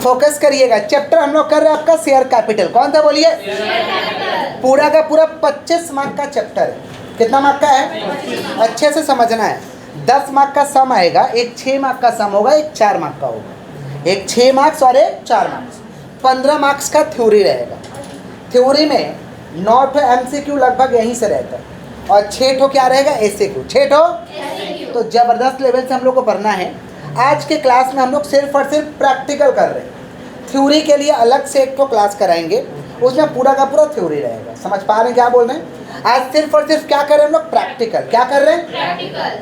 Focus करिएगा। Chapter हम लोग कर रहे हैं आपका शेयर कैपिटल। कौन था बोलिए? पूरा का पूरा 25 मार्क का चैप्टर है। कितना मार्क का है? अच्छे से समझना है। 10 मार्क का सम आएगा, एक 6 मार्क का सम होगा, एक 4 मार्क का होगा। एक 6 मार्क्स और एक 4 मार्क्स। 15 मार्क्स का थ्योरी रहेगा। थ्योरी में 9 ठो MCQ लगभग यहीं से रहता है और 6 ठो क्या रहेगा? SAQ। 6 ठो तो जबरदस्त लेवल से हम लोग को पढ़ना है। आज के क्लास में हम लोग सिर्फ और सिर्फ प्रैक्टिकल कर रहे हैं। थ्योरी के लिए अलग से एक तो क्लास कराएंगे, उसमें पूरा का पूरा थ्योरी रहेगा। समझ पा रहे हैं क्या बोल रहे हैं? आज सिर्फ और सिर्फ क्या कर रहे हैं हम लोग? प्रैक्टिकल। क्या कर रहे हैं? प्रैक्टिकल।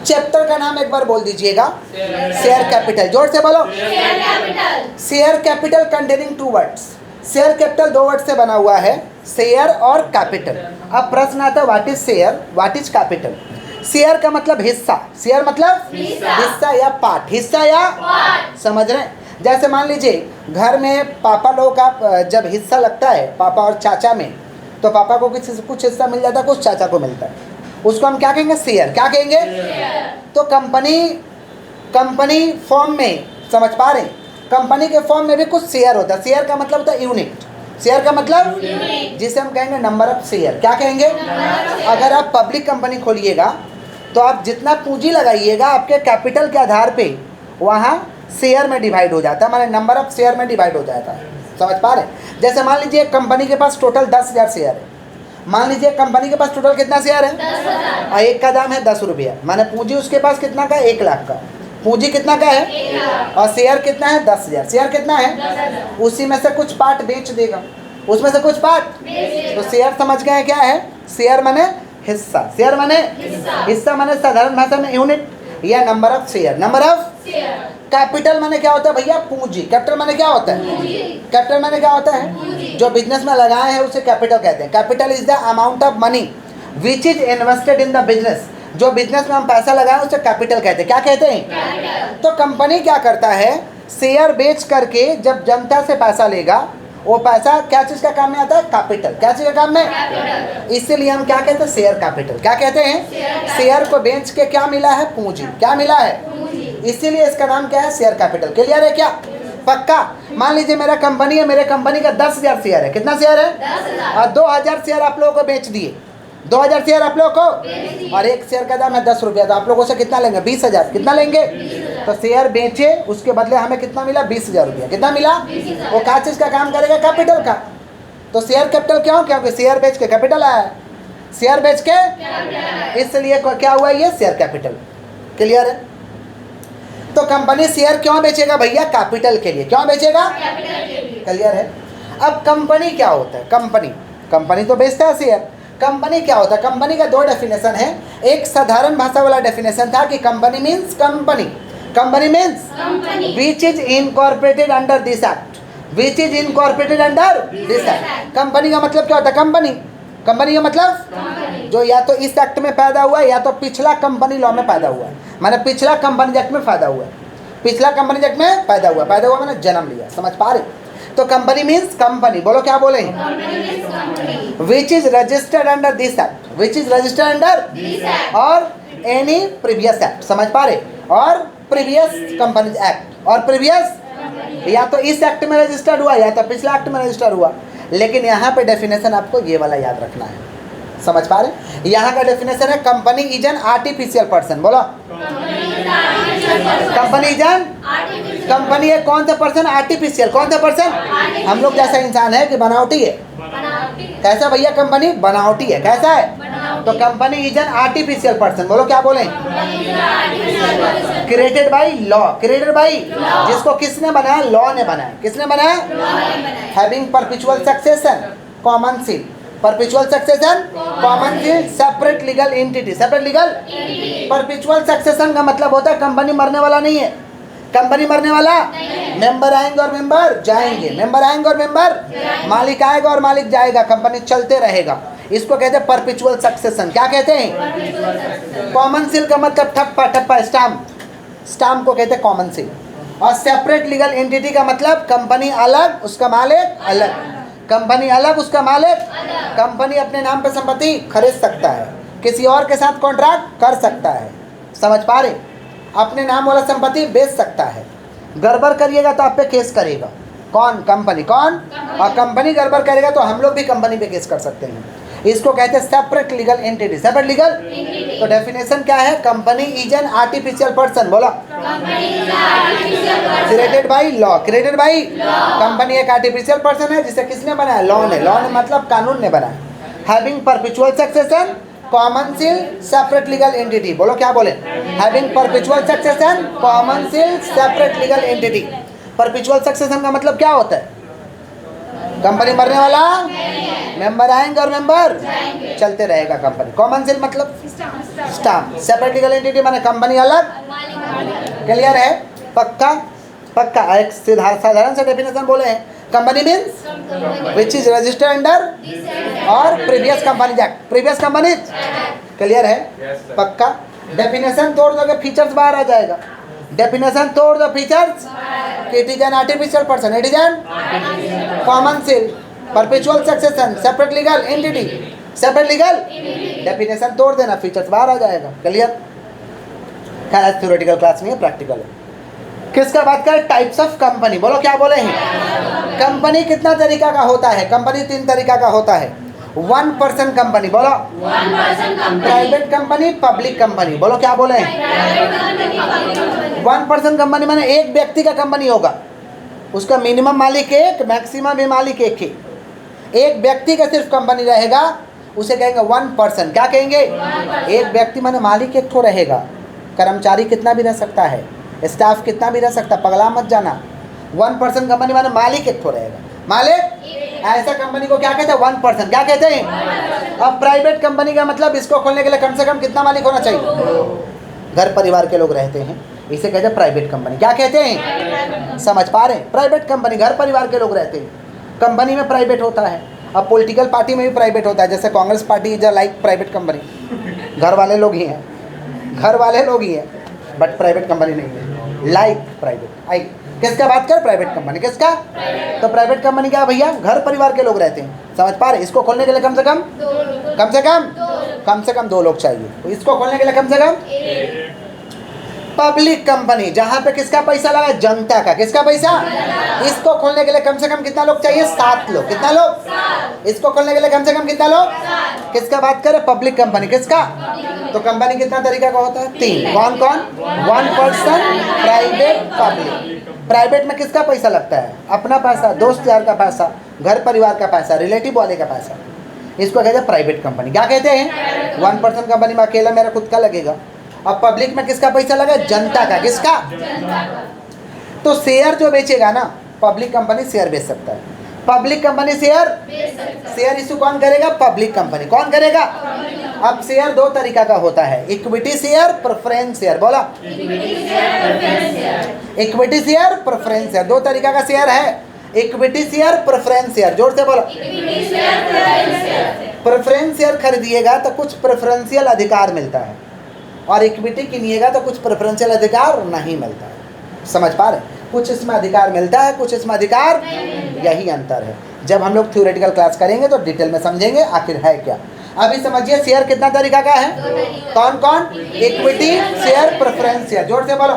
चैप्टर का नाम एक बार बोल दीजिएगा, शेयर कैपिटल। जोर से बोलो, share capital containing 2 words. Share capital 2 word से बना हुआ है, शेयर और कैपिटल। अब प्रश्न आता है what is share, what is capital. Share का मतलब हिस्सा, शेयर मतलब हिस्सा या पार्ट, हिस्सा या पार्ट। समझ रहे हैं? जैसे मान लीजिए घर में पापा लोगों का जब हिस्सा लगता है, पापा और चाचा में, तो पापा को कुछ हिस्सा मिल जाता है, कुछ चाचा को मिलता है, उसको हम क्या कहेंगे? शेयर। क्या कहेंगे? तो कंपनी फॉर्म में, समझ पा रहे हैं, कंपनी के फॉर्म में भी कुछ शेयर होता है। शेयर का मतलब होता है यूनिट। शेयर का मतलब जिसे हम कहेंगे नंबर ऑफ शेयर। क्या कहेंगे? अगर आप पब्लिक कंपनी खोलिएगा तो आप जितना पूंजी लगाइएगा आपके कैपिटल के आधार पे वहाँ शेयर में डिवाइड हो जाता है, माने नंबर ऑफ शेयर में डिवाइड हो जाता है। समझ पा रहे हैं? जैसे मान लीजिए कंपनी के पास टोटल 10,000 शेयर है। मान लीजिए कंपनी के पास टोटल कितना शेयर है? 10,000। और एक का दाम है 10 रुपया, माने पूंजी उसके पास कितना का? 1 लाख का। पूंजी कितना का है? और शेयर कितना है? 10,000। शेयर कितना है? उसी में से कुछ पार्ट बेच देगा, उसमें से कुछ पार्ट। तो शेयर समझ गए क्या है? शेयर माने हिस्सा। शेयर माने हिस्सा माने साधारण भाषा में यूनिट या number of share, number of. Capital माने क्या होता है भैया? पूंजी। कैपिटल माने क्या होता है? कैपिटल माने क्या होता है? जो बिजनेस में लगाए हैं उसे कैपिटल कहते हैं। Capital is the amount of money which is invested in the business. जो बिजनेस में हम पैसा लगाए उसे कैपिटल कहते हैं। क्या कहते हैं? तो कंपनी क्या करता है? शेयर बेच करके जब जनता से पैसा लेगा, वो पैसा क्या चीज का काम में आता है? कैपिटल। क्या चीज का काम में? इसीलिए हम क्या कहते हैं? Share capital. क्या कहते हैं? शेयर को बेच के क्या मिला है? पूंजी। क्या मिला है? इसीलिए इसका नाम क्या है? Share capital. क्लियर है क्या? पक्का? मान लीजिए मेरा कंपनी है, मेरे कंपनी का 10,000 शेयर है। कितना शेयर है? 10,000। और 2,000 शेयर आप लोगों को बेच दिए। 2,000 शेयर आप लोगों को, और एक शेयर का दाम है 10 रुपया, तो आप लोगों से कितना लेंगे? 20,000। कितना लेंगे? तो शेयर बेचे, उसके बदले हमें कितना मिला? 20,000 रुपया। कितना मिला? वो क्या चीज़ का काम करेगा? कैपिटल का। तो शेयर कैपिटल क्यों? क्योंकि शेयर बेच के कैपिटल आया है। शेयर बेच के, इसलिए क्या हुआ? ये शेयर कैपिटल। क्लियर है? तो कंपनी शेयर क्यों बेचेगा भैया? कैपिटल के लिए। क्यों बेचेगा? क्लियर है? अब कंपनी क्या होता है? कंपनी तो बेचता है शेयर। कंपनी क्या होता है? कंपनी का 2 डेफिनेशन है। एक साधारण भाषा वाला डेफिनेशन था कि company means company. Company means which is incorporated under this act. Which is incorporated under this act. Company का मतलब क्या होता है? कंपनी का मतलब जो या तो इस एक्ट में पैदा हुआ है या तो पिछला कंपनी लॉ में पैदा हुआ है, माने पिछला कंपनी एक्ट में पैदा हुआ है। पिछला कंपनी एक्ट में पैदा हुआ मैंने जन्म लिया। समझ पा रहे? तो कंपनी मीन्स कंपनी। बोलो क्या बोले? विच is registered under this act. Which is registered under और एनी प्रीवियस एक्ट। समझ पा रहे? और प्रीवियस कंपनी एक्ट, और प्रीवियस या तो इस एक्ट में रजिस्टर्ड हुआ या तो पिछला एक्ट में रजिस्टर्ड हुआ। लेकिन यहाँ पे डेफिनेशन आपको ये वाला याद रखना है। समझ पा रहे? यहाँ का डेफिनेशन है company is an artificial person. बोलो, कंपनी इज एन, कंपनी है कौन सा पर्सन? आर्टिफिशियल। कौन सा पर्सन? हम लोग जैसा इंसान है कि बनावटी है? कैसा भैया? कंपनी बनावटी है। कैसा है? तो company is an artificial person. बोलो क्या बोले? Created by law. Created bye, जिसको किसने बनाया? लॉ ने बनाया। किसने बनाया? Having perpetual succession, common seal. Perpetual succession, common seal, separate legal entity. Separate legal, perpetual succession का मतलब होता है कंपनी मरने वाला नहीं है। कंपनी मरने वाला, मेंबर आएंगे और मेंबर जाएंगे, मेंबर आएंगे और मेंबर, मालिक आएगा और मालिक जाएगा, कंपनी चलते रहेगा। इसको कहते हैं परपेचुअल सक्सेशन। क्या कहते हैं? कॉमन सील का मतलब ठप्पा ठप्पा, स्टाम्प। स्टाम्प को कहते हैं कॉमन सील। और सेपरेट लीगल एंटिटी का मतलब कंपनी अलग, उसका मालिक अलग। कंपनी अलग, उसका मालिक। कंपनी अपने नाम पर संपत्ति खरीद सकता है, किसी और के साथ कॉन्ट्रैक्ट कर सकता है। समझ पा रहे? अपने नाम वाला संपत्ति बेच सकता है, गड़बड़ करिएगा तो आप पे केस करेगा कौन? कंपनी। कौन? और कंपनी गड़बड़ करेगा तो हम लोग भी कंपनी पे केस कर सकते हैं। इसको कहते हैं separate legal entity. Separate legal, तो डेफिनेशन क्या है? Company is an artificial person. बोलो, created by law. Created by company एक आर्टिफिशियल पर्सन है जिसे किसने बनाया? लॉ ने। लॉ ने मतलब कानून ने बनाया। Having perpetual succession, common seal, separate legal entity. बोलो क्या बोले? Having perpetual succession, common seal, separate legal entity. Perpetual succession का मतलब क्या होता है? कंपनी मरने वाला, मेंबर आएंगे और मेंबर चलते रहेगा कंपनी। कॉमन सील मतलब स्टाम्प। सेपरेट लीगल एंटिटी माने कंपनी अलग। क्लियर है? पक्का? पक्का। एक साधारण से डेफिनेशन बोले हैं, company means which is registered under और previous company act. Previous company. Clear है? पक्का। डेफिनेशन तोड़ दोगे फीचर्स बाहर आ जाएगा। डेफिनेशन तोड़ दो features. It is an artificial person, it is an common seal, perpetual succession, separate legal entity, separate legal. Definition तोड़ देना, फीचर्स बाहर आ जाएगा। क्लियर? खैर थ्योरेटिकल क्लास नहीं है, प्रैक्टिकल है। किसका बात करें? Types of company. बोलो क्या बोले हैं? कंपनी कितना तरीका का होता है? कंपनी 3 तरीका का होता है। 1 पर्सन कंपनी। बोलो, प्राइवेट कंपनी, पब्लिक कंपनी। बोलो क्या बोले हैं? 1 पर्सन कंपनी माने एक व्यक्ति का कंपनी होगा, उसका मिनिमम मालिक एक, मैक्सिमम भी मालिक एक ही। एक व्यक्ति का सिर्फ कंपनी रहेगा, उसे कहेंगे 1 पर्सन। क्या कहेंगे? एक व्यक्ति माने मालिक एक ठो रहेगा, कर्मचारी कितना भी रह सकता है, स्टाफ कितना भी रह सकता, पगला मत जाना। 1 पर्सन कंपनी माने मालिक एक ठो रहेगा। मालिक ऐसा कंपनी को क्या कहते हैं? 1 पर्सन। क्या कहते हैं? अब प्राइवेट कंपनी का मतलब इसको खोलने के लिए कम से कम कितना मालिक होना चाहिए? घर परिवार के लोग रहते हैं, इसे कहते हैं प्राइवेट कंपनी। क्या कहते हैं? समझ पा रहे हैं? प्राइवेट कंपनी, घर परिवार के लोग रहते हैं, कंपनी में प्राइवेट होता है। अब पॉलिटिकल पार्टी में भी प्राइवेट होता है, जैसे Congress party is like private company. घर वाले लोग ही हैं, घर वाले लोग ही हैं, बट प्राइवेट कंपनी नहीं है, लाइक प्राइवेट। आई किसका बात कर? Private company. किसका? तो प्राइवेट कंपनी क्या भैया? घर परिवार के लोग रहते हैं। समझ पा रहे? इसको खोलने के लिए कम से कम 2 लोग चाहिए। तो इसको खोलने के लिए कम से कम। पब्लिक कंपनी, जहां पे किसका पैसा लगा? जनता का। किसका पैसा? इसको खोलने के लिए कम से कम कितना लोग चाहिए? 7 लोग। कितना लोग? इसको खोलने के लिए कम से कम कितना लोग? किसका बात करें? Public company. किसका? तो कंपनी कितना तरीका का होता है? 3। कौन कौन? 1 पर्सन, प्राइवेट, पब्लिक। प्राइवेट में किसका पैसा लगता है? अपना पैसा, दोस्त यार का पैसा, घर परिवार का पैसा, रिलेटिव वाले का पैसा। इसको कहते हैं प्राइवेट कंपनी। क्या कहते हैं? 1 पर्सन कंपनी में अकेला मेरा खुद का लगेगा। अब पब्लिक में किसका पैसा लगा? जनता का। किसका? तो शेयर जो बेचेगा ना, पब्लिक कंपनी शेयर बेच सकता है। पब्लिक कंपनी शेयर इशू कौन करेगा? Public company. कौन करेगा? अब शेयर 2 तरीका का होता है, इक्विटी शेयर, प्रेफरेंस शेयर। बोला, इक्विटी शेयर, प्रेफरेंस शेयर। 2 तरीका का शेयर है, इक्विटी शेयर, प्रेफरेंस शेयर। जोर से बोलो। प्रेफरेंस शेयर खरीदिएगा तो कुछ प्रेफरेंशियल अधिकार मिलता है, और इक्विटी किनिएगा तो कुछ प्रेफरेंशियल अधिकार नहीं मिलता है। समझ पा रहे? कुछ इसमें अधिकार मिलता है, कुछ इसमें अधिकार, यही अंतर है। जब हम लोग थ्योरेटिकल क्लास करेंगे तो डिटेल में समझेंगे आखिर है क्या। अभी समझिए शेयर कितना तरीका का है? कौन कौन? Equity share, preference share. जोर से बोलो।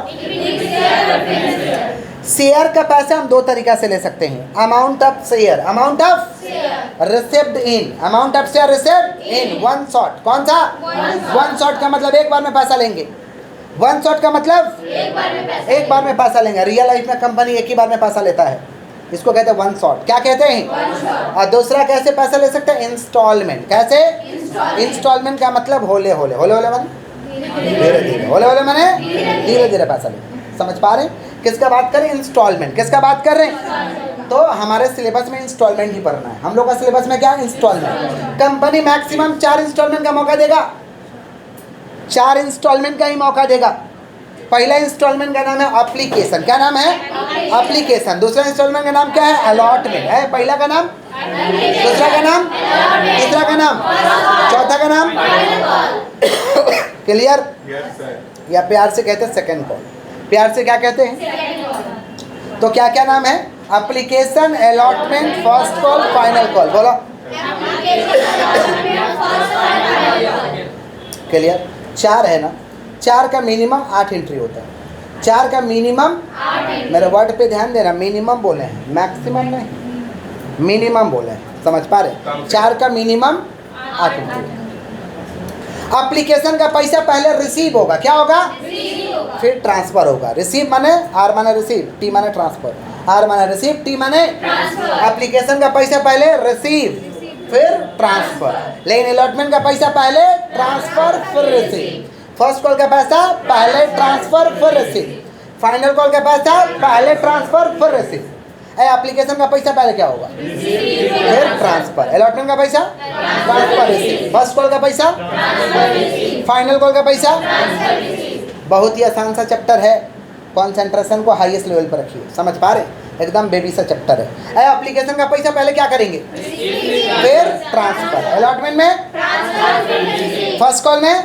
शेयर का पैसा हम 2 तरीका से ले सकते हैं। Amount of share, amount of received in, amount of share received in 1 shot. कौन सा? 1 शॉट का मतलब एक बार में पैसा लेंगे। 1 शॉट का मतलब एक बार में पैसा लेंगे। रियल लाइफ में कंपनी एक ही बार में पैसा लेता है, इसको कहते हैं 1 शॉट। क्या कहते हैं? और दूसरा कैसे पैसा ले सकते हैं? इंस्टॉलमेंट। कैसे? इंस्टॉलमेंट का मतलब होले होले, होले होले माने धीरे धीरे, होले होले माने धीरे धीरे पैसा लेंगे। समझ पा रहे हैं? किसका बात करें? इंस्टॉलमेंट। किसका बात कर रहे हैं? तो हमारे सिलेबस में इंस्टॉलमेंट ही पढ़ना है। हम लोग का सिलेबस में क्या है? इंस्टॉलमेंट। कंपनी मैक्सिमम 4 इंस्टॉलमेंट का मौका देगा, 4 इंस्टॉलमेंट का ही मौका देगा। पहला इंस्टॉलमेंट का नाम है एप्लीकेशन। क्या नाम है? एप्लीकेशन। दूसरा इंस्टॉलमेंट का नाम क्या है? अलॉटमेंट है। पहला का नाम, दूसरा का नाम, तीसरा का नाम, चौथा का नाम। क्लियर? या प्यार से कहते हैं सेकंड कॉल। प्यार से क्या कहते हैं? तो क्या क्या नाम है? Application, allotment, first call, final call. बोलो। क्लियर? 4 है ना? 4 का मिनिमम 8 एंट्री होता है। 4 का मिनिमम, मेरे वर्ड पे ध्यान देना, मिनिमम बोले हैं, मैक्सिमम नहीं, मिनिमम बोले हैं, समझ पा रहे? 4 का मिनिमम 8 रुपये। एप्लीकेशन का पैसा पहले रिसीव होगा, क्या होगा? फिर ट्रांसफर होगा। रिसीव माने, आर माने रिसीव, टी माने ट्रांसफर, आर माने रिसीव, टी माने एप्लीकेशन का पैसा पहले रिसीव फिर ट्रांसफर, लेकिन अलॉटमेंट का पैसा पहले ट्रांसफर फिर रिसीव। फर्स्ट कॉल का पैसा पहले ट्रांसफर फिर रिसीव, फाइनल कॉल का पैसा पहले ट्रांसफर फिर रिसीव। एप्लीकेशन का पैसा पहले क्या होगा? फिर ट्रांसफर। अलॉटमेंट का पैसा ट्रांसफर रिसीव, फर्स्ट कॉल का पैसा, फाइनल कॉल का पैसा। बहुत ही आसान सा चैप्टर है, कॉन्सेंट्रेशन को हाईएस्ट लेवल पर रखिए, समझ पा रहे? एकदम बेबी सा चैप्टर है। एप्लीकेशन का पैसा पहले क्या करेंगे? फिर ट्रांसफर। अलॉटमेंट में, फर्स्ट कॉल में,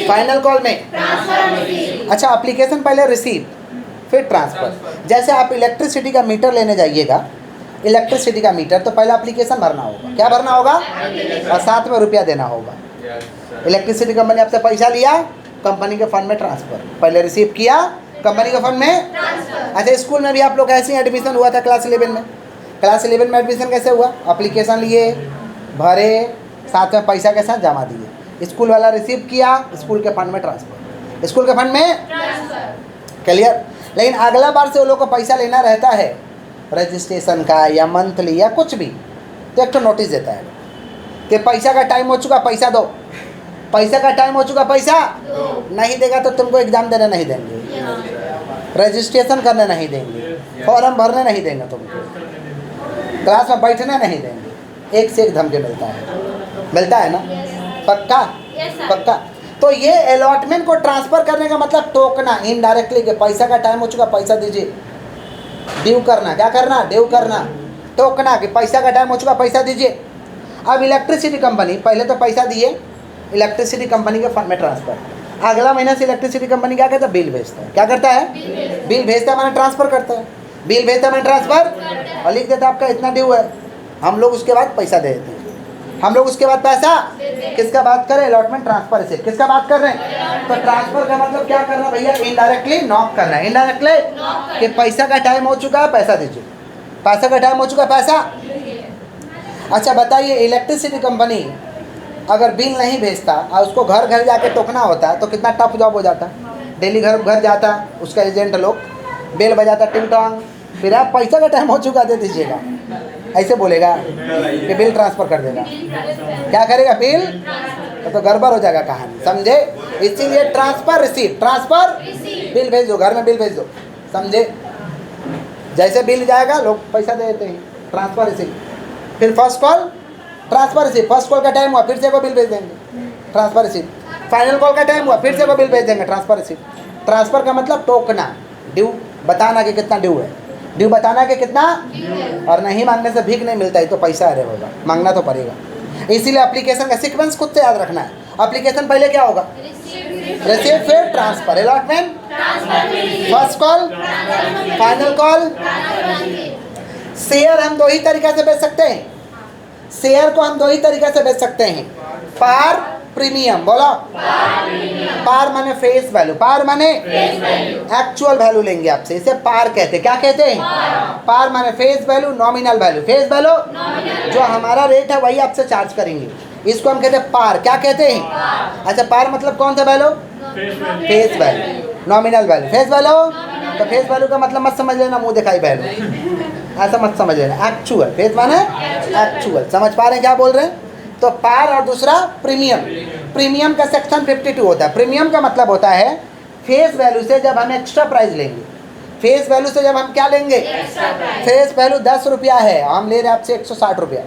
फाइनल कॉल में। अच्छा, एप्लीकेशन पहले रिसीव फिर ट्रांसफर। जैसे आप इलेक्ट्रिसिटी का मीटर लेने जाइएगा, इलेक्ट्रिसिटी का मीटर, तो पहले एप्लीकेशन भरना होगा, क्या भरना होगा? और साथ में रुपया देना होगा। इलेक्ट्रिसिटी कंपनी आपसे पैसा लिया, कंपनी के फंड में ट्रांसफर, पहले रिसीव किया, कंपनी के फंड में। अच्छा, स्कूल में भी आप लोग ऐसे ही एडमिशन हुआ था क्लास 11 में। क्लास 11 में एडमिशन कैसे हुआ? एप्लीकेशन लिए, भरे, साथ में पैसा के साथ जमा दिए, स्कूल वाला रिसीव किया, स्कूल के फंड में ट्रांसफर, स्कूल के फंड में। क्लियर? लेकिन अगला बार से वो लोग को पैसा लेना रहता है, रजिस्ट्रेशन का या मंथली या कुछ भी, तो एक तो नोटिस देता है कि पैसा का टाइम हो चुका, पैसा दो, पैसा का टाइम हो चुका, पैसा नहीं देगा तो तुमको एग्जाम देने नहीं देंगे, रजिस्ट्रेशन करने नहीं देंगे, फॉर्म भरने नहीं देंगे, तुमको क्लास में बैठने नहीं देंगे। एक से एक धमकी मिलता है ना? पक्का? पक्का। तो ये अलॉटमेंट को ट्रांसफर करने का मतलब टोकना, इनडायरेक्टली कि पैसा का टाइम हो चुका, पैसा दीजिए, ड्यू करना। क्या करना? ड्यू करना, टोकना कि पैसा का टाइम हो चुका, पैसा दीजिए। अब इलेक्ट्रिसिटी कंपनी पहले तो पैसा दिए, इलेक्ट्रिसिटी कंपनी के फंड में ट्रांसफर, अगला महीना से इलेक्ट्रिसिटी कंपनी क्या करता है? बिल भेजता है। क्या करता है? बिल भेजता है मैंने ट्रांसफर करता है, बिल भेजता है मैंने ट्रांसफर, और लिख देता है आपका इतना ड्यू है। हम लोग उसके बाद पैसा दे देते हैं, हम लोग उसके बाद पैसा किसका बात करें? अलॉटमेंट ट्रांसफर से किसका बात कर रहे हैं? तो ट्रांसफर का मतलब क्या करना भैया? इनडायरेक्टली नॉक करना है, इनडायरेक्टली कि पैसा का टाइम हो चुका है, पैसा दीजिए, पैसा का टाइम हो चुका है, पैसा। अच्छा बताइए, इलेक्ट्रिसिटी कंपनी अगर बिल नहीं भेजता और उसको घर घर जाके टोकना होता तो कितना टफ जॉब हो जाता। डेली घर घर जाता उसका एजेंट लोग, बेल बजाता टिंग टोंग, फिर आप पैसा का टाइम हो चुका दे दीजिएगा, ऐसे बोलेगा कि बिल ट्रांसफ़र कर देगा। क्या करेगा? बिल, तो गड़बड़ हो जाएगा कहानी, समझे? इसीलिए ट्रांसफ़र रिसीव, ट्रांसफ़र बिल भेज दो, घर में बिल भेज दो, समझे? जैसे बिल जाएगा लोग पैसा दे देते हैं, ट्रांसफ़र रिसीव। फिर first call, transfer receive, first call का टाइम हुआ फिर से को बिल भेज देंगे, ट्रांसफर रिसीव। फाइनल कॉल का टाइम हुआ फिर से को बिल भेज देंगे, ट्रांसफर रिसीव। ट्रांसफर का मतलब टोकना, ड्यू बताना कि कितना ड्यू है, ड्यू बताना कि कितना, और नहीं मांगने से भीख नहीं मिलता है, तो पैसा अरे होगा, मांगना तो पड़ेगा। इसीलिए एप्लीकेशन का सीक्वेंस खुद से याद रखना है। एप्लीकेशन पहले क्या होगा? रिसीव फिर transfer, allotment, first call, final call. Share हम दो ही तरीके से बेच सकते हैं, शेयर को हम दो ही तरीके से बेच सकते हैं, पार, प्रीमियम। बोलो, पार माने फेस वैल्यू, पार माने एक्चुअल वैल्यू लेंगे आपसे, इसे पार कहते हैं। क्या कहते हैं? पार माने face value, nominal value. Face value जो हमारा रेट है वही आपसे चार्ज करेंगे, इसको हम कहते हैं पार। क्या कहते हैं? अच्छा, पार मतलब कौन सा value? Face value, nominal value, face value. तो फेस वैल्यू का मतलब मत समझ लेना मुंह दिखाई वैल्यू, ऐसा मत समझ लेना। एक्चुअल, फेस माने एक्चुअल, समझ पा रहे हैं क्या बोल रहे हैं? तो पार और दूसरा प्रीमियम। प्रीमियम का सेक्शन 52 होता है। प्रीमियम का मतलब होता है फेस वैल्यू से जब हम एक्स्ट्रा प्राइस लेंगे, फेस वैल्यू से जब हम क्या लेंगे? फेस वैल्यू 10 रुपया है, हम ले रहे हैं आपसे 160 रुपया।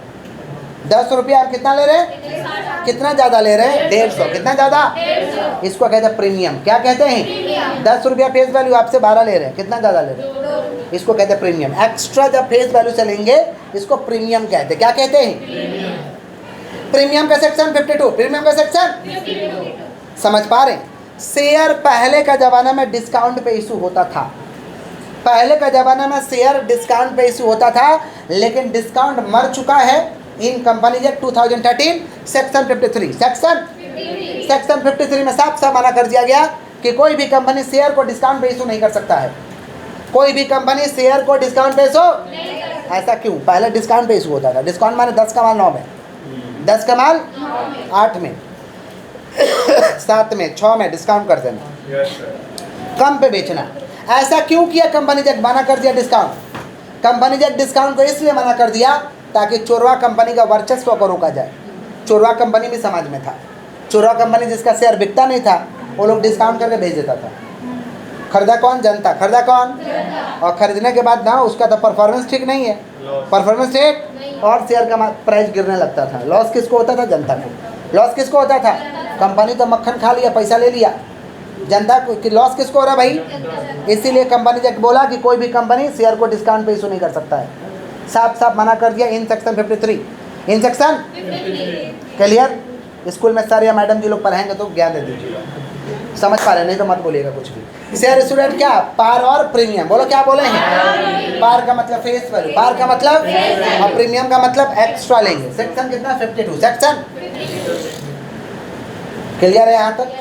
10 रुपया आप कितना ले रहे हैं? कितना ज़्यादा ले रहे हैं? 150। कितना ज़्यादा? इसको कहते हैं प्रीमियम। क्या कहते हैं? 10 रुपया फेस वैल्यू, आपसे 12 ले रहे हैं, कितना ज़्यादा ले रहे हैं? इसको कहते हैं प्रीमियम। एक्स्ट्रा जब फेस वैल्यू से लेंगे इसको प्रीमियम कहते हैं। क्या कहते हैं? प्रीमियम का सेक्शन 52, प्रीमियम का सेक्शन समझ पा रहे हैं? शेयर पहले का ज़माना में डिस्काउंट पे इशू होता था, पहले का ज़माना में शेयर डिस्काउंट पे इशू होता था, लेकिन डिस्काउंट मर चुका है इन कंपनीज एक्ट 2013 सेक्शन 53। सेक्शन 53 में साफ साफ मना कर दिया गया कि कोई भी कंपनी शेयर को डिस्काउंट पे इशू नहीं कर सकता है। कोई भी कंपनी शेयर को डिस्काउंट पे इशू, ऐसा क्यों? पहले डिस्काउंट पे इशू होता था। डिस्काउंट माने 10 का माल 9 में, 10 का माल 8 में, 7 में, 6 में डिस्काउंट कर देना, कम पे बेचना। ऐसा क्यों किया कंपनी जब मना कर दिया डिस्काउंट? कंपनी जब डिस्काउंट को इसलिए मना कर दिया ताकि चोरवा कंपनी का वर्चस्व को रोका जाए। चोरवा कंपनी भी समाज में था। चोरवा कंपनी जिसका शेयर बिकता नहीं था वो लोग डिस्काउंट करके भेज देता था। खरीदा कौन? जनता। खरीदा कौन? और खरीदने के बाद ना उसका तो परफॉर्मेंस ठीक नहीं है, परफॉर्मेंस ठीक, और शेयर का प्राइस गिरने लगता था। लॉस किसको होता था? जनता को। लॉस किसको होता था? कंपनी तो मक्खन खा लिया, पैसा ले लिया, जनता को कि लॉस किसको हो रहा भाई? इसीलिए कंपनी जब बोला कि कोई भी कंपनी शेयर को डिस्काउंट पे इशू नहीं कर सकता है, साफ साफ मना कर दिया in section 53। In section clear? School में सर या मैडम जी लोग पढ़ाएंगे तो ज्ञान दे दीजिएगा, समझ पा रहे, नहीं तो मत बोलिएगा कुछ भी। शेयर स्टूडेंट क्या? पार और प्रीमियम। बोलो क्या बोले हैं? पार का मतलब फेस वैल्यू, पार का मतलब, और प्रीमियम का मतलब एक्स्ट्रा लेंगे। सेक्शन कितना? 52 सेक्शन। क्लियर है यहाँ तक?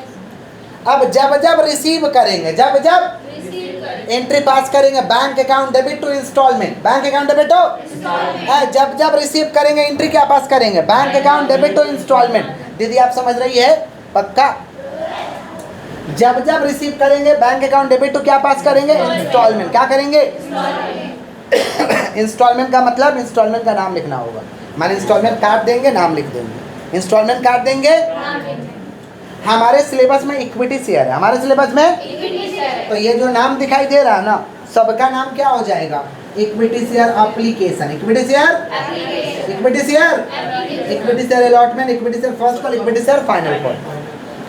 अब जब जब रिसीव करेंगे, जब जब एंट्री पास करेंगे, bank account debit to instalment, bank account debit to, जब जब रिसीव करेंगे एंट्री क्या पास करेंगे? Bank account debit to instalment. दीदी आप समझ रही है? पक्का? जब जब रिसीव करेंगे बैंक अकाउंट डेबिट टू क्या पास करेंगे? इंस्टॉलमेंट। क्या करेंगे? इंस्टॉलमेंट का मतलब इंस्टॉलमेंट का नाम लिखना होगा। माने इंस्टॉलमेंट काट देंगे, नाम लिख देंगे। इंस्टॉलमेंट काट देंगे। हमारे सिलेबस में इक्विटी शेयर है, हमारे सिलेबस में, तो ये जो नाम दिखाई दे रहा है ना, सबका नाम क्या हो जाएगा? Equity share application, equity share, equity share, equity share allotment, equity share first call, equity share final call.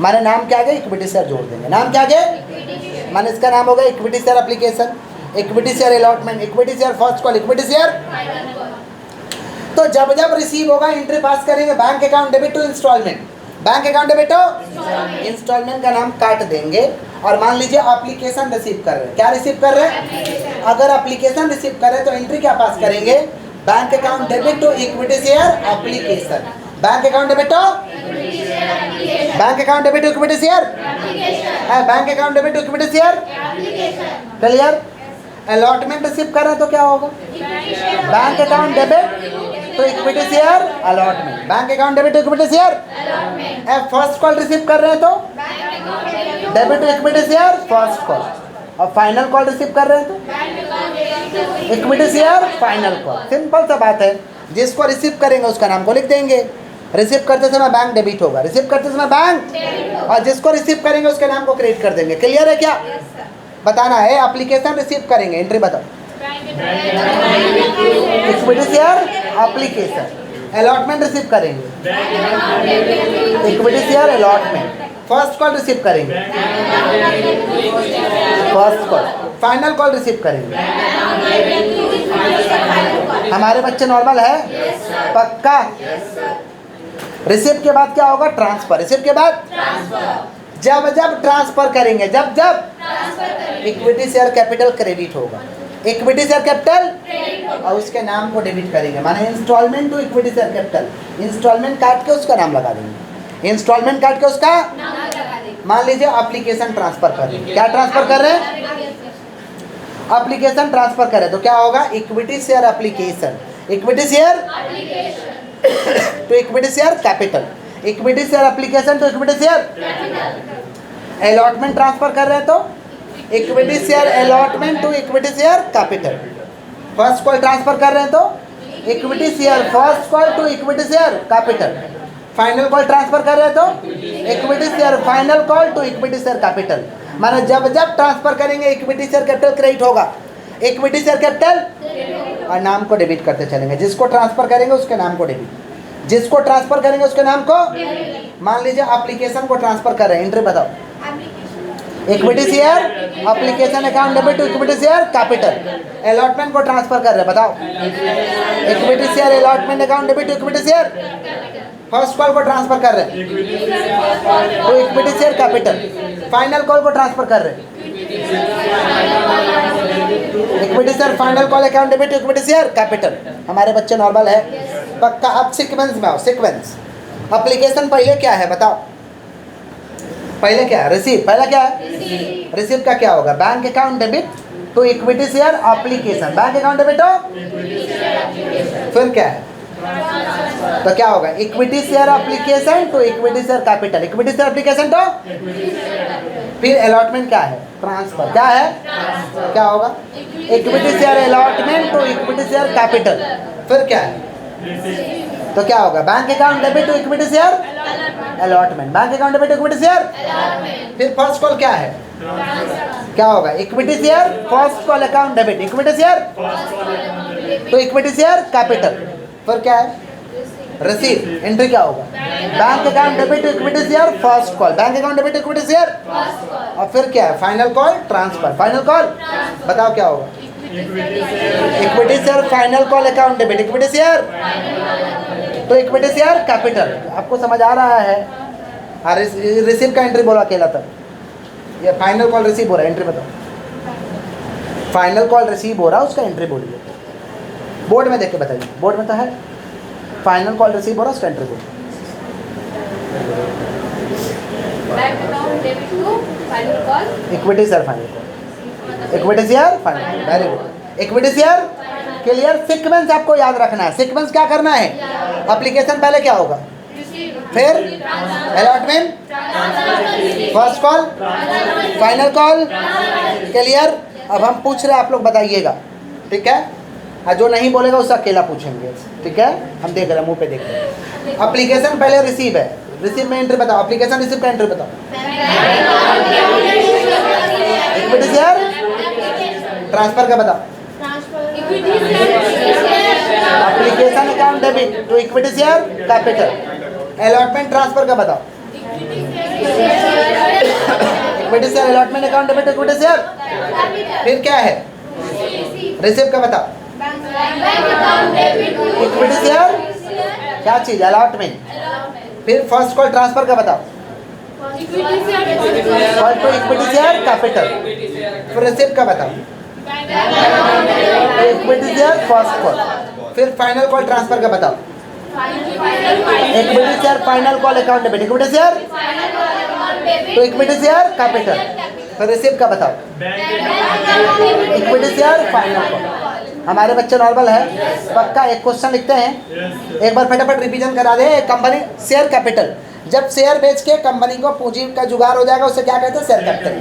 माने नाम क्या आगे? इक्विटी शेयर जोड़ देंगे। नाम क्या आगे? माने इसका नाम होगा equity share application, equity share allotment, equity share first call, equity share. तो जब जब रिसीव होगा एंट्री पास करेंगे bank account debit to instalment, bank account debit to instalment का नाम काट देंगे। और मान लीजिए एप्लीकेशन रिसीव कर रहे हैं, क्या रिसीव कर रहे हैं? अगर एप्लीकेशन रिसीव कर रहे हैं तो एंट्री क्या पास करेंगे? Bank account debit to equity share application, bank account debit to, bank account debit to equity share, bank account debit to equity share. Clear? Allotment receive कर रहे हैं तो क्या होगा? बैंक अकाउंट डेबिट तो equity share allotment, bank account debit to equity share. First call receive कर रहे हैं तो debit to equity share first call, और फाइनल कॉल रिसीव कर रहे हैं तो equity share final call. Simple सा बात है। जिसको रिसीव करेंगे उसका नाम को लिख देंगे। रिसीव करते समय बैंक डेबिट होगा, रिसीव करते समय बैंक, और जिसको रिसीव करेंगे उसके नाम को क्रेडिट कर देंगे। क्लियर है क्या? बताना है। एप्लीकेशन रिसीव करेंगे, एंट्री बताओ। Equity share application. Allotment receive करेंगे, equity share allotment. First call receive करेंगे, first call. Final call receive करेंगे। हमारे बच्चे नॉर्मल है? पक्का? रिसीव के बाद क्या होगा? ट्रांसफर। रिसीव के बाद जब जब ट्रांसफर करेंगे, जब जब इक्विटी शेयर कैपिटल क्रेडिट होगा, इक्विटी शेयर कैपिटल, और उसके नाम को डेबिट करेंगे। माने instalment to equity share capital. Instalment काट के उसका नाम लगा देंगे, इंस्टॉलमेंट काट के उसका नाम लगा देंगे। मान लीजिए एप्लीकेशन ट्रांसफर कर रहे हैं, क्या ट्रांसफर कर रहे हैं? एप्लीकेशन ट्रांसफर कर रहे हैं तो क्या होगा? Equity share application, equity share to equity share capital, equity share application to equity share. Allotment transfer कर रहे हैं तो equity share allotment to equity share capital. First call transfer कर रहे हैं तो equity share first call to equity share capital. Final call transfer कर रहे हैं तो equity share final call to equity share capital. माने जब जब ट्रांसफर करेंगे इक्विटी शेयर कैपिटल क्रेडिट होगा, इक्विटी शेयर कैपिटल, और नाम को डेबिट करते चलेंगे। जिसको ट्रांसफर करेंगे उसके नाम को डेबिट, जिसको ट्रांसफर करेंगे उसके नाम को। मान लीजिए एप्लीकेशन को ट्रांसफर कर रहे हैं, एंट्री बताओ। Equity share application account debit to equity share capital. Allotment को ट्रांसफर कर रहे हैं, बताओ। Equity share allotment account debit to equity share. First call को ट्रांसफर कर रहे हैं तो equity share capital. Final call को ट्रांसफर कर रहे हैं equity share final call account debit to equity share capital. हमारे बच्चे नॉर्मल है? पक्का? अब सीक्वेंस में आओ। सीक्वेंस एप्लीकेशन पहले क्या है बताओ? पहले क्या है? रिसीव। पहला क्या है? रिसीव का क्या होगा? Bank account debit to equity share application. Bank account debit हो, फिर क्या है? तो क्या होगा? Equity share application to equity share capital. Equity share application तो फिर अलॉटमेंट क्या है? ट्रांसफर। क्या है? क्या होगा? Equity share allotment to equity share capital. फिर क्या है? तो क्या होगा? Bank account debit to equity share allotment. Bank account debit to equity share. फिर फर्स्ट कॉल क्या है? क्या होगा? Equity share first call account debit equity share to equity share capital. फिर क्या है? रिसीव। एंट्री क्या होगा? Bank account debit to equity share first call. Bank account debit to equity share. और फिर क्या है? Final call transfer. Final call बताओ क्या होगा? Equity share final call account debit equity share to equity share capital. आपको समझ आ रहा है? हाँ, रिसीव का एंट्री बोला अकेला तक। ये फाइनल कॉल रिसीव हो रहा है, एंट्री बताओ। फाइनल कॉल रिसीव हो रहा है, उसका एंट्री बोलिए। बोर्ड में देख के बताइए। बोर्ड में तो है फाइनल कॉल रिसीव हो रहा है, उसका एंट्री बोलिए। Bank account debit to final call equity share final call. Equity share final. Very good. Equity share clear. Sequence आपको याद रखना है। सीक्वेंस क्या करना है? एप्लीकेशन पहले क्या होगा? फिर allotment, first call, final call. Clear. अब हम पूछ रहे हैं, आप लोग बताइएगा, ठीक है? और जो नहीं बोलेगा उससे अकेला पूछेंगे, ठीक है? हम देख रहे हैं, मुंह पे देख रहे हैं। एप्लीकेशन पहले रिसीव है। रिसीव में एंट्री बताओ। एप्लीकेशन रिसीव का एंट्री बताओ। इक्विटी शेयर ट्रांसफर का बताओ। Application account debit to equity share capital. Allotment transfer का बताओ। Equity share allotment account debit equity share. फिर क्या है? रिसीव का बताओ। इक्विटी शेयर क्या चीज? अलॉटमेंट। फिर फर्स्ट कॉल ट्रांसफर का बताओ। Call to equity share capital. फिर रिसीव का बताओ। Equity share first call. फिर फाइनल कॉल ट्रांसफर का बताओ। Equity share final call account debit equity share to equity share capital. फिर रिसीव का बताओ। Equity share final call. हमारे बच्चे नॉर्मल है, पक्का एक क्वेश्चन लिखते हैं, एक बार फटाफट रिवीजन करा दे। कंपनी शेयर कैपिटल, जब शेयर बेच के कंपनी को पूंजी का जुगाड़ हो जाएगा, उसे क्या कहते हैं? Share capital.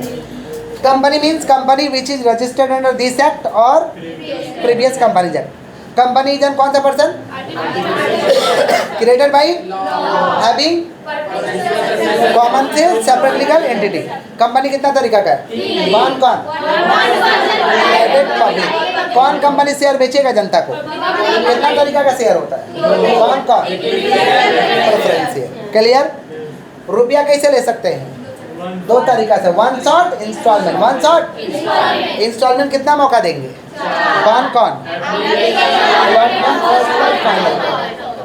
Company means company which is registered under this act और previous companies act. Company is कौन सा person? Created by having common से सेपरेट लीगल एंटिटी। कंपनी कितना तरीका का है? कौन कौन? Private public. कौन कंपनी शेयर बेचेगा जनता को? कितना तरीका का शेयर होता है? कौन कौन? Preference share. क्लियर। रुपया कैसे ले सकते हैं? दो तरीका से, one shot, instalment. One shot instalment कितना मौका देंगे? कौन कौन?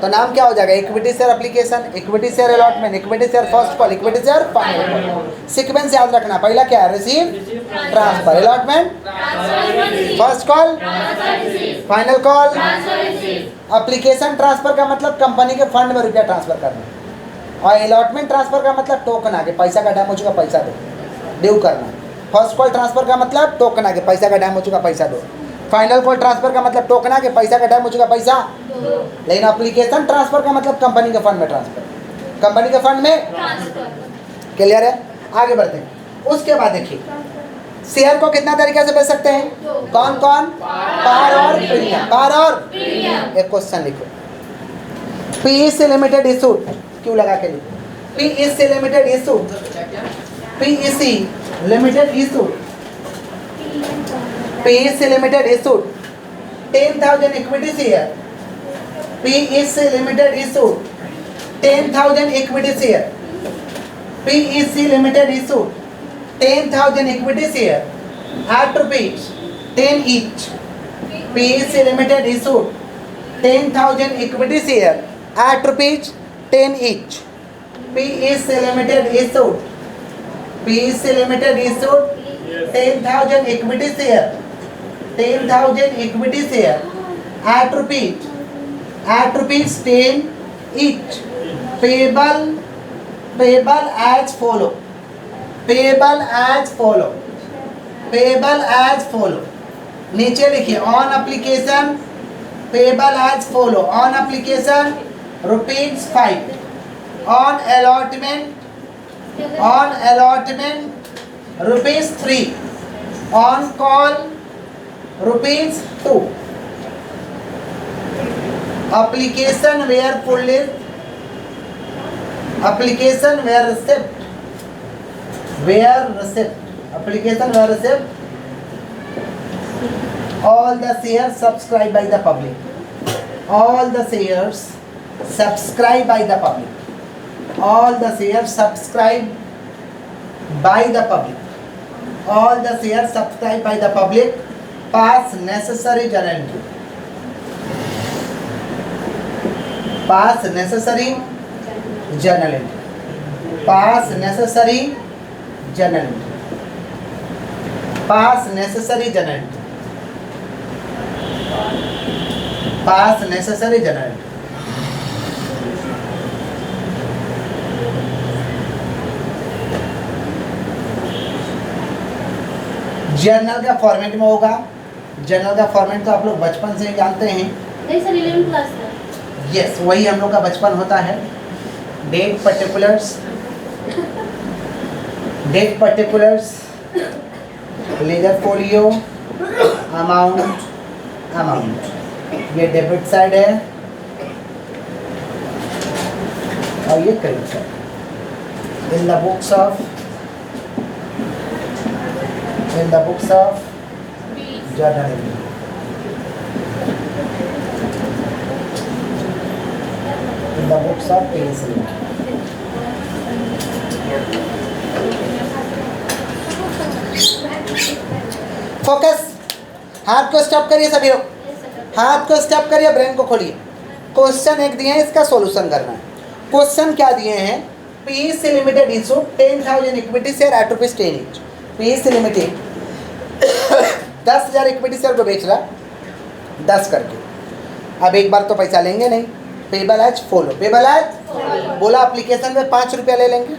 तो नाम क्या हो जाएगा? Equity share application, equity share allotment, equity share first call, equity share final call. Sequence याद रखना। पहला क्या है? Receive, transfer, allotment, first call, final call, application. Transfer का मतलब कंपनी के फंड में रुपया ट्रांसफर करना, और अलॉटमेंट ट्रांसफर का मतलब टोकन आके पैसा का डैम हो चुका पैसा दो, ड्यू करना। फर्स्ट कॉल ट्रांसफर का मतलब टोकन आके पैसा का डैम हो चुका पैसा दो। फाइनल कॉल ट्रांसफर का मतलब टोकन आके पैसा का डैम हो चुका पैसा। लेकिन एप्लीकेशन ट्रांसफर का मतलब कंपनी के फंड में ट्रांसफर, कंपनी के फंड में। क्लियर है? आगे बढ़ते हैं। उसके बाद देखिए, शेयर को कितना तरीके से बेच सकते हैं? कौन कौन? पार और प्रीमियम। पार और एक क्वेश्चन लिखो। पीईसी लिमिटेड इशूड, क्यों लगा के लिखो? PEC limited issued, PEC limited issued, PEC limited issued 10,000 equity share. PEC limited issued 10,000 equity share. PEC limited issued 10,000 equity share at rupees 10 each. PEC Limited issued 10,000 equity share at rupees 10 each. PEC Limited issued 10,000 equity share, 10,000 equity share at rupees 10 each. Payable as follow. Payable as follow, payable as follow, नीचे लिखिए on application payable as follow, on application ₹5, on allotment ₹3, on call ₹2, application where full is application where receipt application where receipt all the shares subscribed by the public, all the shares subscribed by the public, all the shares subscribed by the public, all the shares subscribed by the public pass necessary journal entry, pass necessary journal entry, pass necessary journal entry, pass necessary journal entry, pass necessary journal entry. Journal का format में होगा, journal का format तो आप लोग बचपन से ही जानते हैं। नहीं सर 11 क्लास का। यस, वही हम लोग का बचपन होता है। Date particulars, ledger folio, amount, ये डेबिट साइड है और ये credit side. In the books of journal entry, in the books of PSL. Focus, हाथ को स्टॉप करिए सभी लोग, हाथ को स्टॉप करिए, ब्रेन को खोलिए। क्वेश्चन एक दिए हैं, इसका सॉल्यूशन करना है। क्वेश्चन क्या दिए हैं? PEC limited issue 10,000 equity share eight ₹10 each। PEC limited 10,000 equity share को बेच रहा 10 करके। अब एक बार तो पैसा लेंगे नहीं, payable as follow, payable as बोला एप्लीकेशन पे ₹5 ले लेंगे,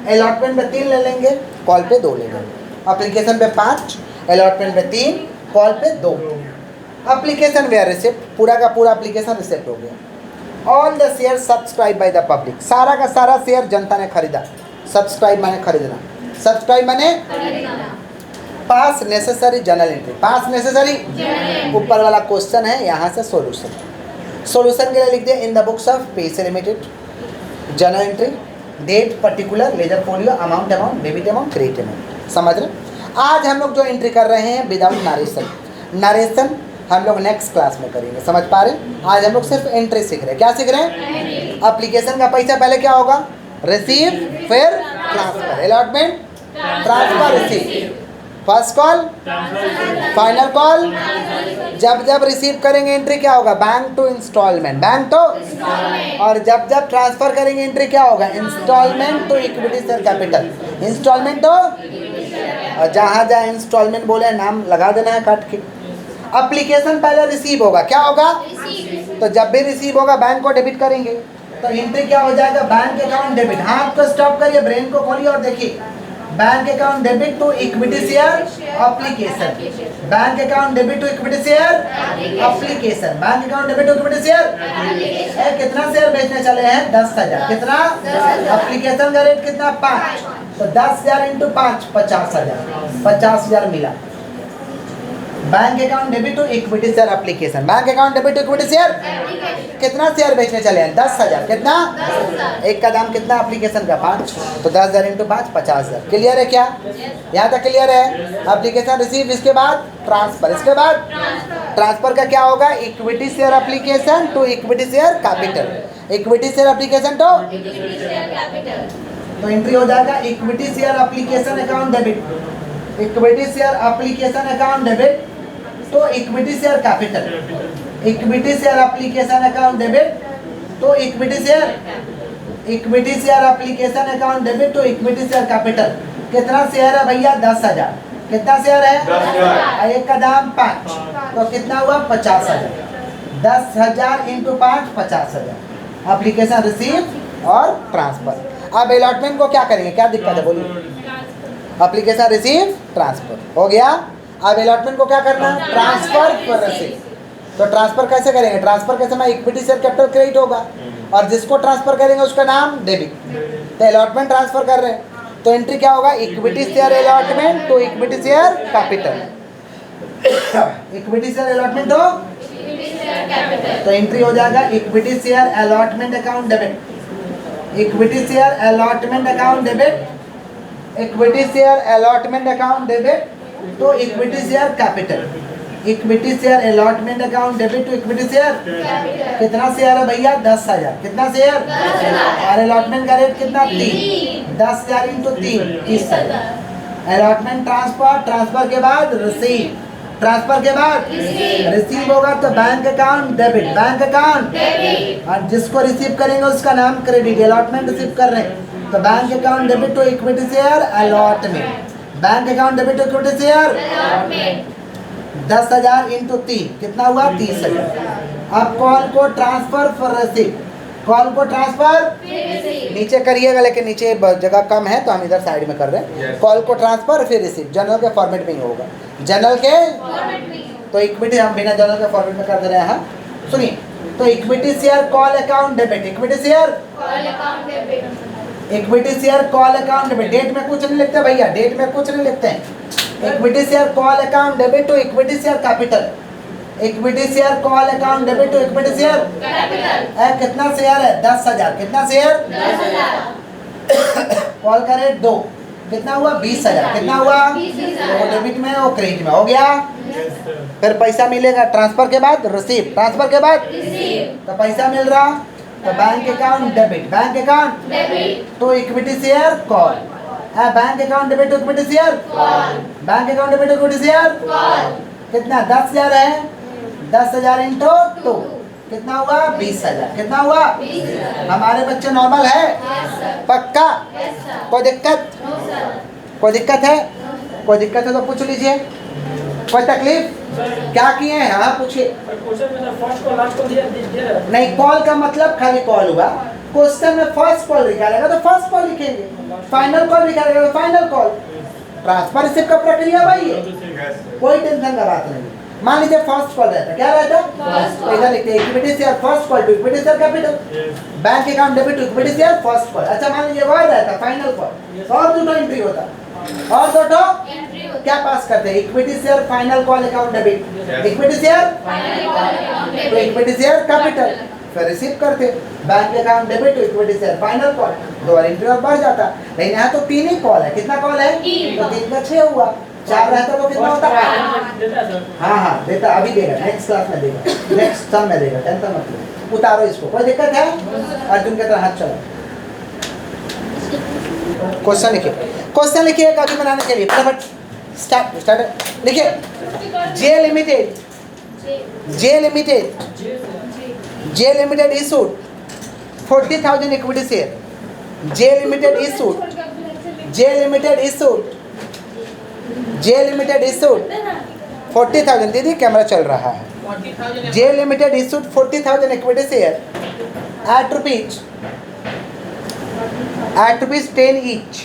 अलॉटमेंट पे 3 ले लेंगे, कॉल पे 2 ले लेंगे। एप्लीकेशन पे 5, अलॉटमेंट पे 3, कॉल पे 2। एप्लीकेशन वेयर रिसिप्ट, पूरा का पूरा एप्लीकेशन रिसिप्ट हो गया। All the share subscribe by the public, सारा का सारा शेयर जनता ने खरीदा। सब्सक्राइब माने खरीदना, सब्सक्राइब माने पास नेसेसरी जर्नल एंट्री, पास नेसेसरी ऊपर वाला क्वेश्चन है, यहाँ से सॉल्यूशन। सॉल्यूशन के लिए लिख दिया in the books of PSA limited journal entry, date particular, ledger folio, amount, debit amount, credit amount. समझ रहे? आज हम लोग जो एंट्री कर रहे हैं विदाउट नरेशन हम लोग नेक्स्ट क्लास में करेंगे। समझ पा रहे? आज हम लोग सिर्फ एंट्री सीख रहे हैं। क्या सीख रहे हैं? एप्लीकेशन का पैसा पहले क्या होगा? रिसीव, फिर transfer, allotment, transfer, receive, first call, final call. जब रिसीव करेंगे एंट्री क्या होगा? बैंक टू इंस्टॉलमेंट, बैंक तो, और जब ट्रांसफर करेंगे एंट्री क्या होगा? Installment to equity share capital, installment तो, और जहाँ इंस्टॉलमेंट बोले नाम लगा देना है काट के। एप्लीकेशन पहले रिसीव होगा, क्या होगा? तो जब भी रिसीव होगा बैंक को डेबिट करेंगे, तो एंट्री क्या हो जाएगा? Bank account debit. हाथ को स्टॉप करिए, ब्रेन को खोलिए और देखिए, bank account debit to equity share application, bank account debit to equity share application, bank account debit to equity share. कितना शेयर बेचने चले हैं? 10,000। कितना? एप्लीकेशन का रेट कितना? 5। तो 10,000 इंटू 5 50,000, 50,000 मिला। Bank account debit to equity share application, bank account debit to equity share. कितना शेयर बेचने चले हैं? 10,000। कितना? एक का दाम कितना एप्लीकेशन का? 5। तो 10,000 इंटू 5 50,000। क्लियर है क्या? यहाँ तक क्लियर है? एप्लीकेशन रिसीव, इसके बाद ट्रांसफर, इसके बाद ट्रांसफर का क्या होगा? Equity share application to equity share capital, equity share application to, तो एंट्री हो जाएगा equity share application account debit, equity share application account debit तो equity share capital, equity share application account debit तो equity share application account debit तो equity share capital. कितना share है भैया? 10,000। कितना शेयर है? 10,000। एक का दाम 5, तो कितना हुआ? 50,000। 10,000 इंटू 5 50,000। एप्लीकेशन रिसीव और ट्रांसफर। अब अलॉटमेंट को क्या करेंगे? क्या दिक्कत है बोलिए? एप्लीकेशन रिसीव ट्रांसफर हो गया। अब अलॉटमेंट को क्या करना है, ट्रांसफर फॉर रिसीव। तो ट्रांसफर कैसे करेंगे, ट्रांसफर के समय इक्विटी शेयर कैपिटल क्रेडिट होगा और जिसको ट्रांसफर करेंगे उसका नाम डेबिट। तो अलॉटमेंट ट्रांसफर कर रहे हैं तो एंट्री क्या होगा, equity share allotment to equity share capital. Equity share allotment हो तो एंट्री हो जाएगा equity share allotment account debit, equity share allotment account debit, equity share allotment account debit तो equity share capital, equity share allotment account debit to equity share. कितना share है भैया, 10,000। कितना share, और अलॉटमेंट का रेट कितना, 3। 10,000 इंटू 3, 30,000। अलॉटमेंट ट्रांसफर, ट्रांसफर के बाद रिसीव, ट्रांसफर के बाद रिसीव होगा तो bank account debit, bank account debit, और जिसको रिसीव करेंगे उसका नाम क्रेडिट। अलॉटमेंट रिसीव कर रहे हैं तो bank account debit to equity share allotment, bank account debit to equity share allotment. 10,000 into 3 कितना हुआ, 30,000। अब कॉल को ट्रांसफर फॉर रिसीव, कॉल को ट्रांसफर नीचे करिएगा लेकिन नीचे जगह कम है तो हम इधर साइड में कर रहे हैं। कॉल को ट्रांसफर फिर रिसीव, जनरल के फॉर्मेट में ही होगा, जनरल के तो इक्विटी हम बिना जनरल के फॉर्मेट में कर दे रहे हैं। सुनिए तो equity share call account debit, equity share call account debit, equity share call account debit. Date में कुछ नहीं लिखते भैया, डेट में कुछ नहीं लिखते हैं। Equity share call account debit to equity share capital, equity share call account debit to equity share capital. कितना शेयर है, 10,000। कितना शेयर, 10,000। कॉल का रेट 2, कितना हुआ, 20,000। कितना हुआ, वो डेबिट में वो क्रेडिट में हो गया। फिर पैसा मिलेगा ट्रांसफर के बाद रिसीव, ट्रांसफर के बाद तो पैसा मिल रहा तो bank account debit, bank account debit to equity share call, bank account debit to equity share call, bank account debit to equity share call. कितना, 10,000 है, 10,000 इंटू 2 कितना हुआ, 20,000। कितना हुआ, 20,000। हमारे बच्चे नॉर्मल है, पक्का, कोई दिक्कत, कोई दिक्कत है, कोई दिक्कत है तो पूछ लीजिए, कोई तकलीफ क्या किए हैं, हाँ पूछिए। नहीं, कॉल का मतलब खाली कॉल हुआ, क्वेश्चन में फर्स्ट कॉल निकालेगा तो फर्स्ट कॉल लिखेंगे, फाइनल कॉल निकालेगा तो फाइनल कॉल। ट्रांसफर रिसीव का प्रक्रिया भाई है, कोई टेंशन का बात नहीं। मान लीजिए फर्स्ट कॉल रहता, क्या रहता, तो इधर लिखते हैं equity share first call to equity share capital, bank account debit to equity share first call. अच्छा मान लीजिए वह रहता फाइनल कॉल, और 2 एंट्री होता, और 2 क्या पास करते हैं, equity share final call account debit, equity share to equity share capital, फिर रिसीव करते bank account debit to equity share final call, 2 entry और बढ़ जाता। लेकिन यहाँ तो 3 ही कॉल है, कितना कॉल है, तो 3 का 6 हुआ, 4 रहता तो कितना होता, हाँ देता, अभी देगा, नेक्स्ट क्लास में देगा, नेक्स्ट टर्म में देगा, टेंशन मत लो, उतारो इसको, कोई दिक्कत है। अर्जुन के तरह हाथ चलो, क्वेश्चन लिखिए, क्वेश्चन लिखिए काफी बनाने के लिए फटाफट स्टार्ट लिखिए। J limited, J limited, J limited issued 40,000 equity share, J limited issued, J limited issued, J limited issued 40,000, दीदी कैमरा चल रहा है। J limited issued 40,000 equity share at rupees 10 each,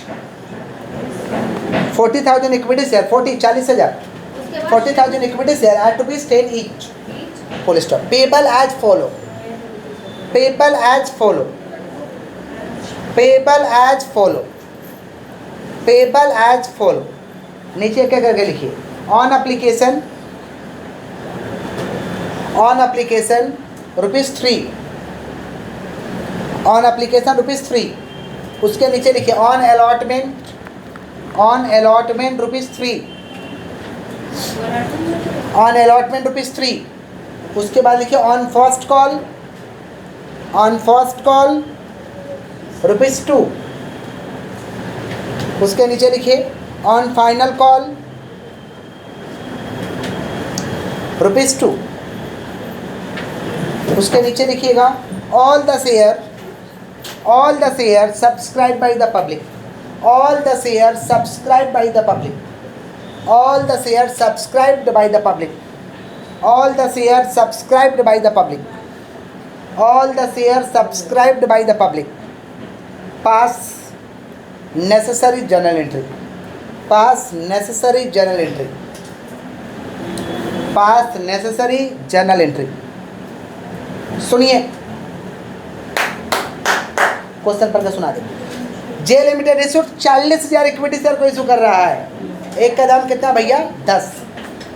40,000 equity share, 40,000 40,000 equity share at rupees 10 each, full stop। Payable as follow, payable as follow, payable as follow, payable as follow. नीचे क्या करके लिखिए, on application, on application ₹3, on application ₹3, उसके नीचे लिखिए on allotment, on allotment ₹3, on allotment ₹3, उसके बाद लिखिए on first call, on first call ₹2, उसके नीचे लिखिए ऑन फाइनल कॉल ₹2, उसके नीचे लिखिएगा all the share, all the shares subscribed by the public, all the shares subscribed by the public, all the shares subscribed by the public, all the shares subscribed by the public, all the shares subscribed by the public, pass necessary journal entry, pass necessary journal entry, pass necessary journal entry. सुनिए question पढ़ के सुना दे। जे limited issued 40,000 equity share को issue कर रहा है। एक का दाम कितना भैया 10।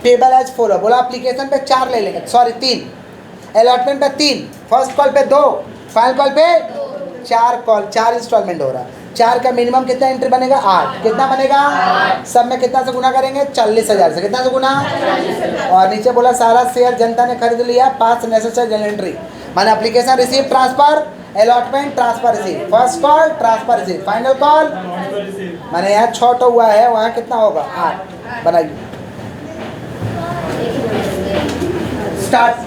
पेबल एज फॉलो, बोला एप्लीकेशन पे 4 ले लेंगे, सॉरी 3, अलॉटमेंट पे 3, फर्स्ट कॉल पे 2, फाइनल कॉल पे 4 कॉल, 4 इंस्टॉलमेंट हो रहा है। 4 का मिनिमम कितना एंट्री बनेगा 8, कितना बनेगा सब में कितना से गुना करेंगे 40,000 से, कितना से गुना, और नीचे बोला सारा शेयर जनता ने खरीद लिया, पास नेसेसरी जर्नल एंट्री, माने application receive transfer, allotment transfer receive, first call transfer receive, final call, माने यहाँ 6 तो हुआ है, वहाँ कितना होगा 8। बनाइए स्टार्ट।